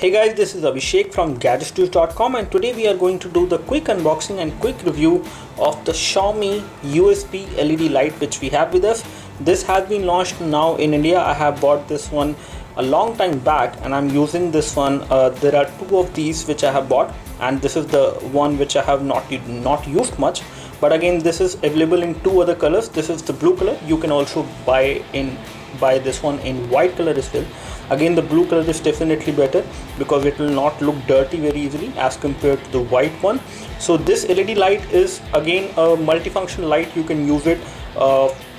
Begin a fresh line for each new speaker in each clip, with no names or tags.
Hey guys, this is Abhishek from GadgetStudios.com, and today we are going to do the quick unboxing and quick review of the Xiaomi USB LED light which we have with us. This has been launched now in India. I have bought this one a long time back and I'm using this one. There are two of these which I have bought, and this is the one which I have not used much. But again, this is available in two other colors. This is the blue color. You can also buy this one in white color as well. Again, the blue color is definitely better because it will not look dirty very easily as compared to the white one. So this LED light is again a multifunction light. You can use it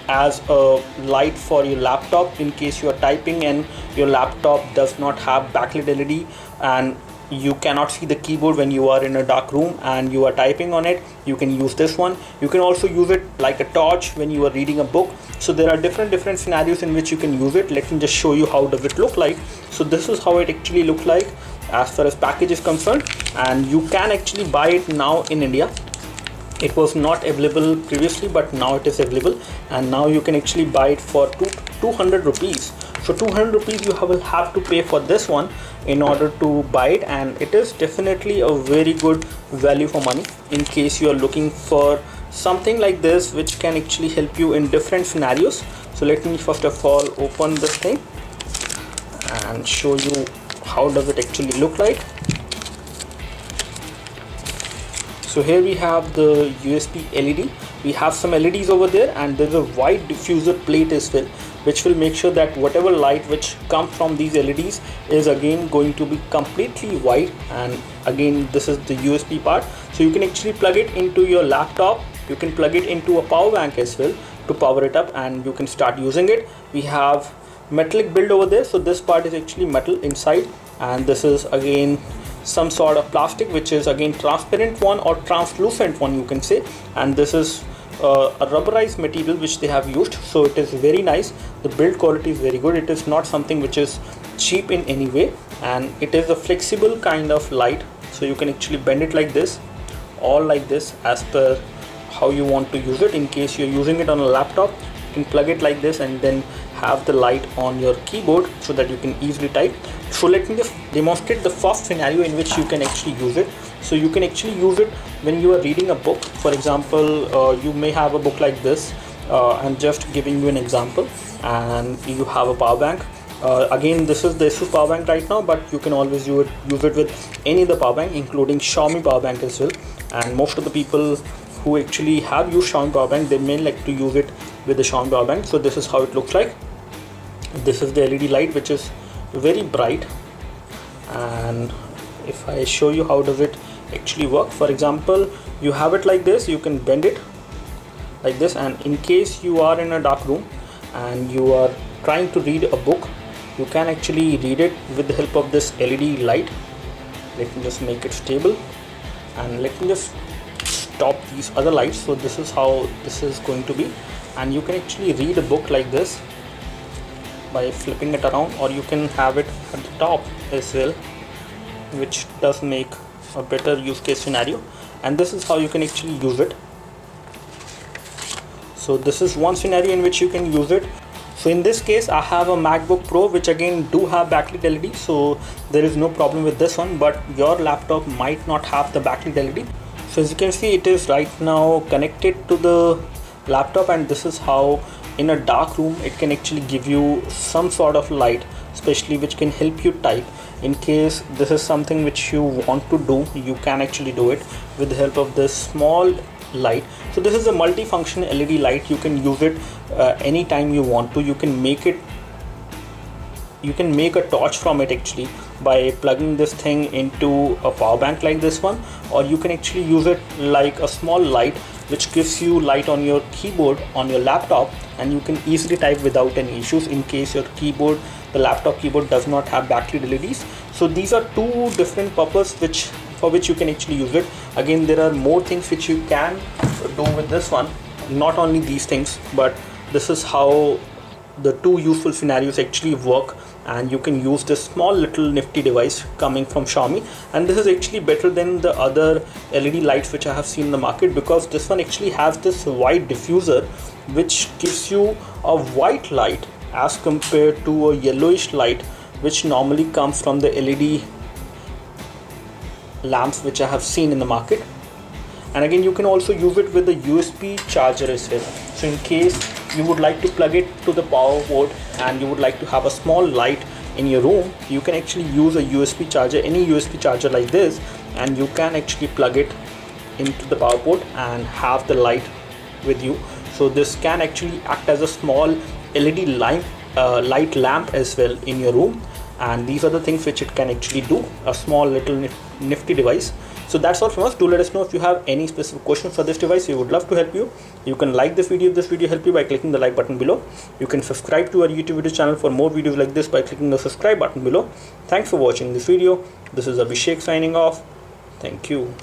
as a light for your laptop in case you are typing and your laptop does not have backlit LED and you cannot see the keyboard when you are in a dark room and you are typing on it. You can use this one. You can also use it like a torch when you are reading a book. So there are different scenarios in which you can use it. Let me just show you how does it look like. So this is how it actually looks like as far as package is concerned, and you can actually buy it now in India. It was not available previously, but now it is available, and now you can actually buy it for 200 rupees. So 200 rupees you will have to pay for this one in order to buy it, and it is definitely a very good value for money in case you are looking for something like this which can actually help you in different scenarios. So let me first of all open this thing and show you how does it actually look like. So here we have the USB LED. We have some LEDs over there, and there's a white diffuser plate as well, which will make sure that whatever light which comes from these LEDs is again going to be completely white. And again, this is the USB part, so you can actually plug it into your laptop. You can plug it into a power bank as well to power it up, and you can start using it. We have metallic build over there, so this part is actually metal inside, and this is again some sort of plastic which is again transparent one or translucent one you can say, and this is a rubberized material which they have used, so it is very nice. The build quality is very good. It is not something which is cheap in any way, and it is a flexible kind of light, so you can actually bend it like this, all like this, as per how you want to use it. In case you're using it on a laptop, you can plug it like this and then have the light on your keyboard so that you can easily type. So let me just demonstrate the first scenario in which you can actually use it. So you can actually use it when you are reading a book. For example, you may have a book like this. I'm just giving you an example, and you have a power bank. Again, this is the ASUS power bank right now, but you can always use it with any other power bank, including Xiaomi power bank as well. And most of the people who actually have used Xiaomi power bank, they may like to use it with the Xiaomi power bank. So this is how it looks like. This is the LED light which is very bright, and if I show you how does it actually work, for example, you have it like this. You can bend it like this, and in case you are in a dark room and you are trying to read a book, you can actually read it with the help of this LED light. Let me just make it stable, and let me just stop these other lights. So this is how this is going to be, and you can actually read a book like this by flipping it around, or you can have it at the top as well, which does make a better use case scenario. And this is how you can actually use it. So this is one scenario in which you can use it. So in this case, I have a MacBook Pro which again do have backlit LED, so there is no problem with this one, but your laptop might not have the backlit LED. So as you can see, it is right now connected to the laptop, and this is how in a dark room it can actually give you some sort of light, especially which can help you type. In case this is something which you want to do, you can actually do it with the help of this small light. So this is a multifunction LED light. You can use it anytime you want to. You can make a torch from it actually by plugging this thing into a power bank like this one, or you can actually use it like a small light which gives you light on your keyboard on your laptop, and you can easily type without any issues in case your keyboard, the laptop keyboard, does not have backlit LEDs. So these are two different purposes for which you can actually use it. Again, there are more things which you can do with this one, not only these things, but this is how the two useful scenarios actually work, and you can use this small little nifty device coming from Xiaomi. And this is actually better than the other LED lights which I have seen in the market, because this one actually has this white diffuser which gives you a white light as compared to a yellowish light which normally comes from the LED lamps which I have seen in the market. And again, you can also use it with the USB charger as well. So in case you would like to plug it to the power board and you would like to have a small light in your room, you can actually use a USB charger, any USB charger like this, and you can actually plug it into the power board and have the light with you. So this can actually act as a small LED light lamp as well in your room. And these are the things which it can actually do, a small little nifty device. So that's all from us. Do let us know if you have any specific questions for this device. We would love to help you. You can like this video if this video helped you by clicking the like button below. You can subscribe to our YouTube video channel for more videos like this by clicking the subscribe button below. Thanks for watching this video. This is Abhishek signing off. Thank you.